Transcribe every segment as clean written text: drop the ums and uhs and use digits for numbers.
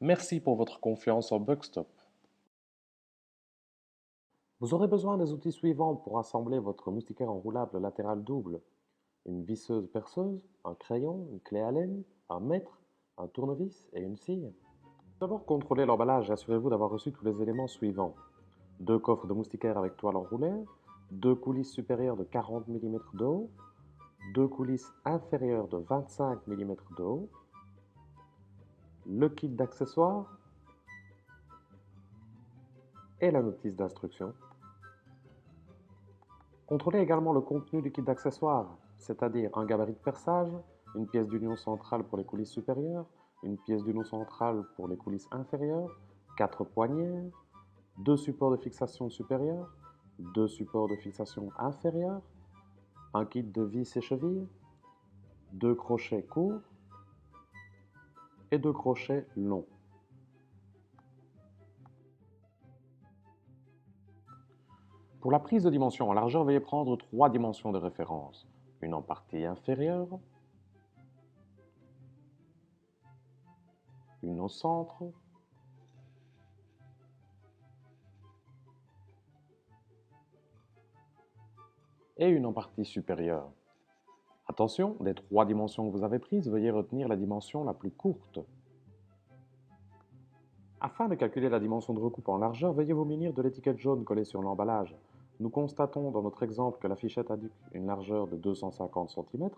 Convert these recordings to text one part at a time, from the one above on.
Merci pour votre confiance en Bugstop. Vous aurez besoin des outils suivants pour assembler votre moustiquaire enroulable latéral double. Une visseuse perceuse, un crayon, une clé Allen, un mètre, un tournevis et une scie. D'abord, contrôlez l'emballage et assurez-vous d'avoir reçu tous les éléments suivants. 2 coffres de moustiquaire avec toile enroulée, 2 coulisses supérieures de 40 mm de haut, 2 coulisses inférieures de 25 mm de haut, le kit d'accessoires et la notice d'instruction. Contrôlez également le contenu du kit d'accessoires, c'est-à-dire un gabarit de perçage, une pièce d'union centrale pour les coulisses supérieures, une pièce d'union centrale pour les coulisses inférieures, 4 poignées, 2 supports de fixation supérieurs, 2 supports de fixation inférieurs, un kit de vis et chevilles, 2 crochets courts et 2 crochets longs. Pour la prise de dimension en largeur, veuillez prendre 3 dimensions de référence. Une en partie inférieure, une au centre et une en partie supérieure. Attention, des 3 dimensions que vous avez prises, veuillez retenir la dimension la plus courte. Afin de calculer la dimension de recoupe en largeur, veuillez vous munir de l'étiquette jaune collée sur l'emballage. Nous constatons dans notre exemple que la fichette indique une largeur de 250 cm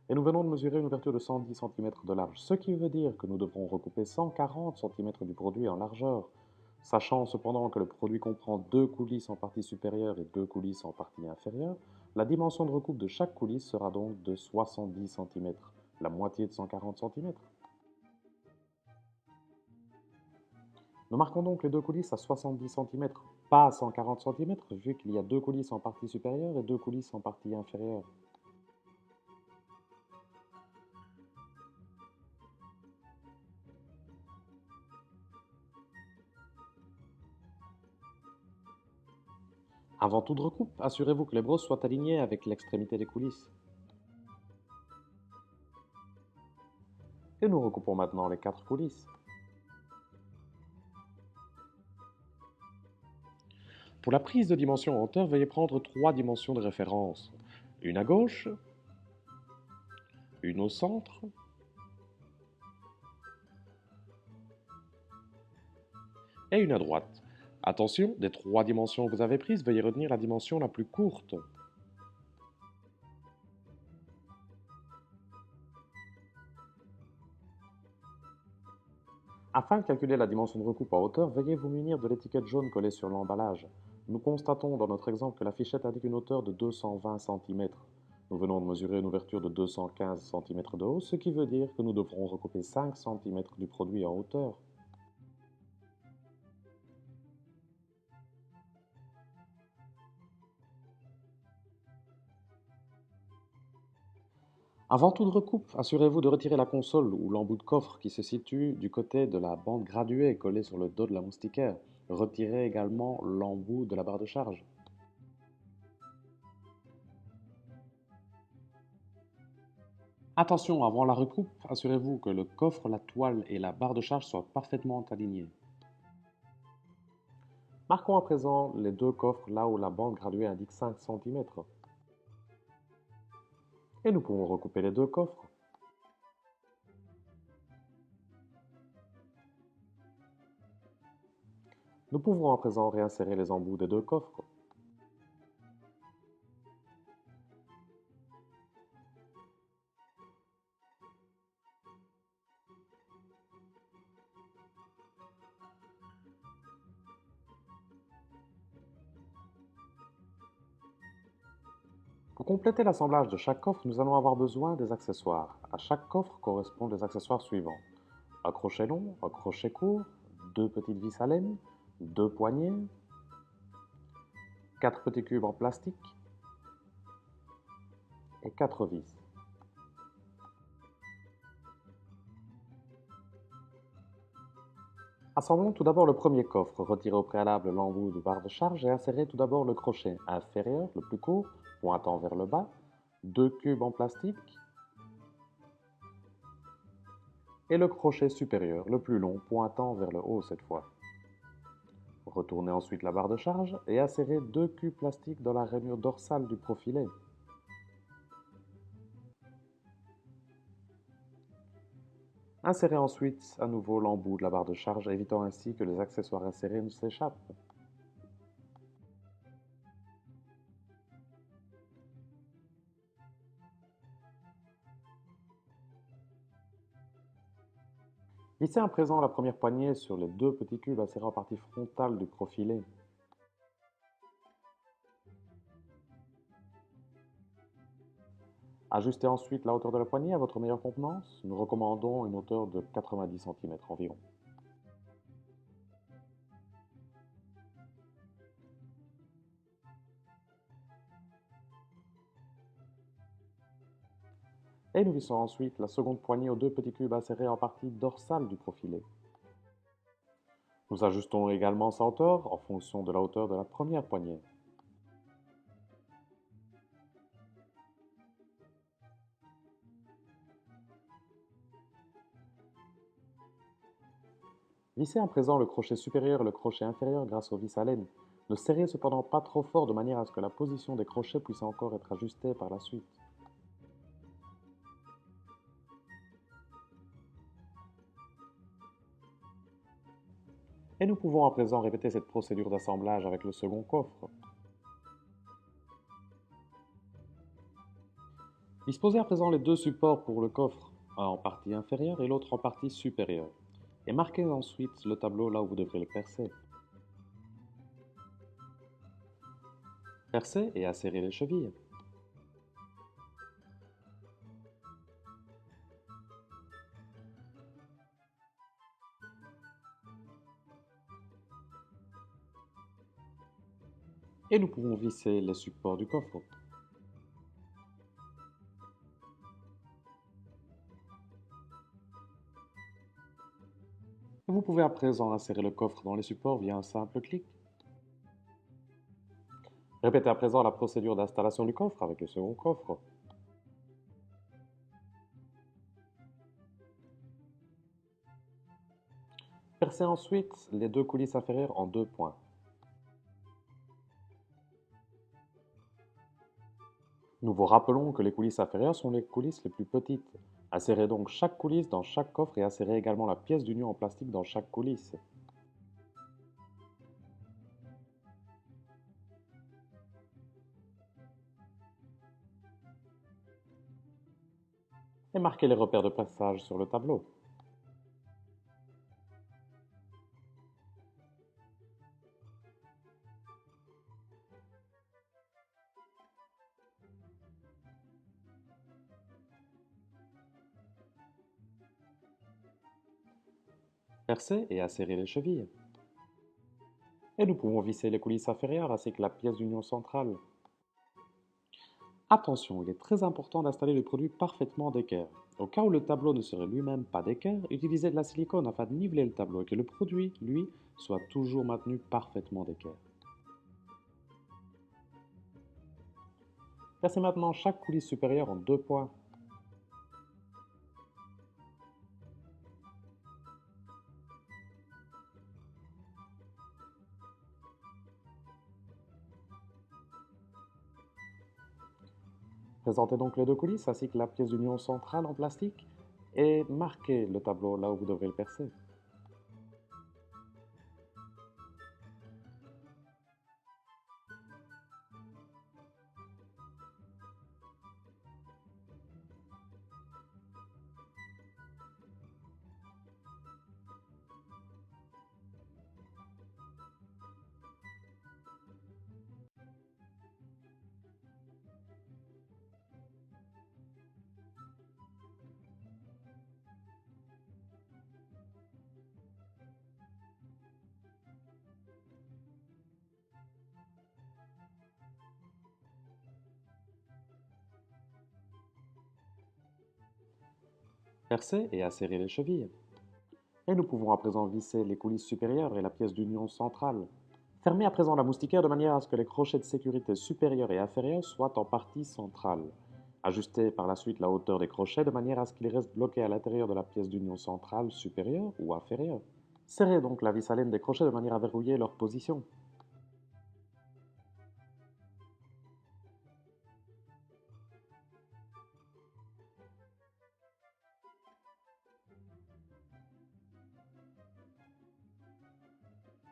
et nous venons de mesurer une ouverture de 110 cm de large, ce qui veut dire que nous devrons recouper 140 cm du produit en largeur. Sachant cependant que le produit comprend 2 coulisses en partie supérieure et 2 coulisses en partie inférieure, la dimension de recoupe de chaque coulisse sera donc de 70 cm, la moitié de 140 cm. Nous marquons donc les 2 coulisses à 70 cm, pas à 140 cm, vu qu'il y a 2 coulisses en partie supérieure et 2 coulisses en partie inférieure. Avant toute recoupe, assurez-vous que les brosses soient alignées avec l'extrémité des coulisses. Et nous recoupons maintenant les 4 coulisses. Pour la prise de dimension en hauteur, veuillez prendre 3 dimensions de référence. Une à gauche, une au centre et une à droite. Attention, des 3 dimensions que vous avez prises, veuillez retenir la dimension la plus courte. Afin de calculer la dimension de recoupe en hauteur, veuillez vous munir de l'étiquette jaune collée sur l'emballage. Nous constatons dans notre exemple que la fichette indique une hauteur de 220 cm. Nous venons de mesurer une ouverture de 215 cm de haut, ce qui veut dire que nous devrons recouper 5 cm du produit en hauteur. Avant toute recoupe, assurez-vous de retirer la console ou l'embout de coffre qui se situe du côté de la bande graduée collée sur le dos de la moustiquaire. Retirez également l'embout de la barre de charge. Attention, avant la recoupe, assurez-vous que le coffre, la toile et la barre de charge soient parfaitement alignés. Marquons à présent les 2 coffres là où la bande graduée indique 5 cm. Et nous pouvons recouper les 2 coffres. Nous pouvons à présent réinsérer les embouts des 2 coffres. Pour compléter l'assemblage de chaque coffre, nous allons avoir besoin des accessoires. À chaque coffre correspondent les accessoires suivants. Un crochet long, un crochet court, 2 petites vis à laine, 2 poignées, 4 petits cubes en plastique et 4 vis. Assemblons tout d'abord le premier coffre. Retirez au préalable l'embout de barre de charge et insérez tout d'abord le crochet inférieur, le plus court, pointant vers le bas, 2 cubes en plastique, et le crochet supérieur, le plus long, pointant vers le haut cette fois. Retournez ensuite la barre de charge et insérez deux cubes plastiques dans la rainure dorsale du profilet. Insérez ensuite à nouveau l'embout de la barre de charge, évitant ainsi que les accessoires insérés ne s'échappent. Vissez à présent la première poignée sur les deux petits cubes insérés en partie frontale du profilet. Ajustez ensuite la hauteur de la poignée à votre meilleure convenance. Nous recommandons une hauteur de 90 cm environ. Et nous vissons ensuite la seconde poignée aux deux petits cubes insérés en partie dorsale du profilet. Nous ajustons également sa hauteur en fonction de la hauteur de la première poignée. Vissez à présent le crochet supérieur et le crochet inférieur grâce aux vis à laine. Ne serrez cependant pas trop fort de manière à ce que la position des crochets puisse encore être ajustée par la suite. Et nous pouvons à présent répéter cette procédure d'assemblage avec le second coffre. Disposez à présent les deux supports pour le coffre, un en partie inférieure et l'autre en partie supérieure. Et marquez ensuite le tableau là où vous devrez le percer. Percez et acérez les chevilles. Et nous pouvons visser les supports du coffre. Vous pouvez à présent insérer le coffre dans les supports via un simple clic. Répétez à présent la procédure d'installation du coffre avec le second coffre. Percez ensuite les deux coulisses inférieures en deux points. Nous vous rappelons que les coulisses inférieures sont les coulisses les plus petites. Insérez donc chaque coulisse dans chaque coffre et insérez également la pièce d'union en plastique dans chaque coulisse. Et marquez les repères de passage sur le tableau. Percez et acérez les chevilles. Et nous pouvons visser les coulisses inférieures ainsi que la pièce d'union centrale. Attention, il est très important d'installer le produit parfaitement d'équerre. Au cas où le tableau ne serait lui-même pas d'équerre, utilisez de la silicone afin de niveler le tableau et que le produit, lui, soit toujours maintenu parfaitement d'équerre. Percez maintenant chaque coulisse supérieure en deux points. Présentez donc les deux coulisses ainsi que la pièce d'union centrale en plastique et marquez le tableau là où vous devrez le percer. Percez et acérez les chevilles. Et nous pouvons à présent visser les coulisses supérieures et la pièce d'union centrale. Fermez à présent la moustiquaire de manière à ce que les crochets de sécurité supérieurs et inférieurs soient en partie centrale. Ajustez par la suite la hauteur des crochets de manière à ce qu'ils restent bloqués à l'intérieur de la pièce d'union centrale supérieure ou inférieure. Serrez donc la vis à laine des crochets de manière à verrouiller leur position.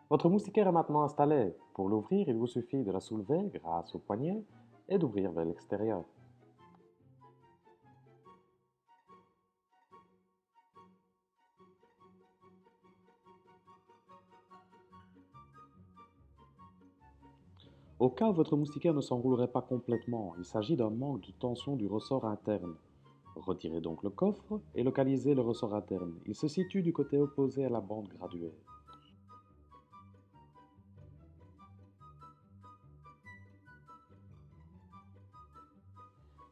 Votre moustiquaire est maintenant installé. Pour l'ouvrir, il vous suffit de la soulever grâce au poignet et d'ouvrir vers l'extérieur. Au cas où votre moustiquaire ne s'enroulerait pas complètement, il s'agit d'un manque de tension du ressort interne. Retirez donc le coffre et localisez le ressort interne. Il se situe du côté opposé à la bande graduée.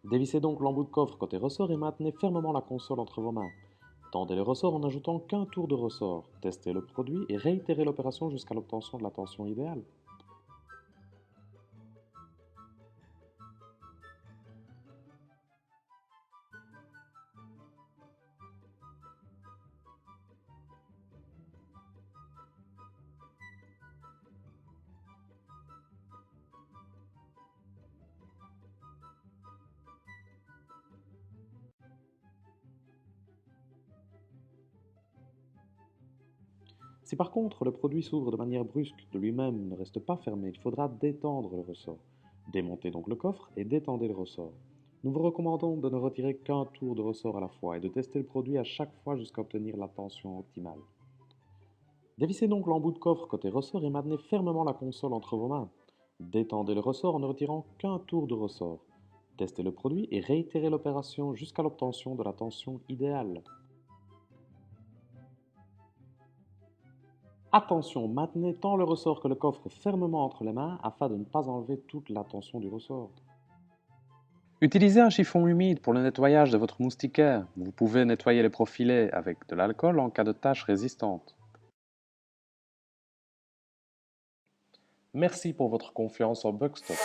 Dévissez donc l'embout de coffre côté ressort et maintenez fermement la console entre vos mains. Tendez le ressort en n'ajoutant qu'un tour de ressort. Testez le produit et réitérez l'opération jusqu'à l'obtention de la tension idéale. Si par contre le produit s'ouvre de manière brusque de lui-même, ne reste pas fermé, il faudra détendre le ressort. Démontez donc le coffre et détendez le ressort. Nous vous recommandons de ne retirer qu'un tour de ressort à la fois et de tester le produit à chaque fois jusqu'à obtenir la tension optimale. Dévissez donc l'embout de coffre côté ressort et maintenez fermement la console entre vos mains. Détendez le ressort en ne retirant qu'un tour de ressort. Testez le produit et réitérez l'opération jusqu'à l'obtention de la tension idéale. Attention, maintenez tant le ressort que le coffre fermement entre les mains afin de ne pas enlever toute la tension du ressort. Utilisez un chiffon humide pour le nettoyage de votre moustiquaire. Vous pouvez nettoyer les profilets avec de l'alcool en cas de taches résistantes. Merci pour votre confiance en Bugstop.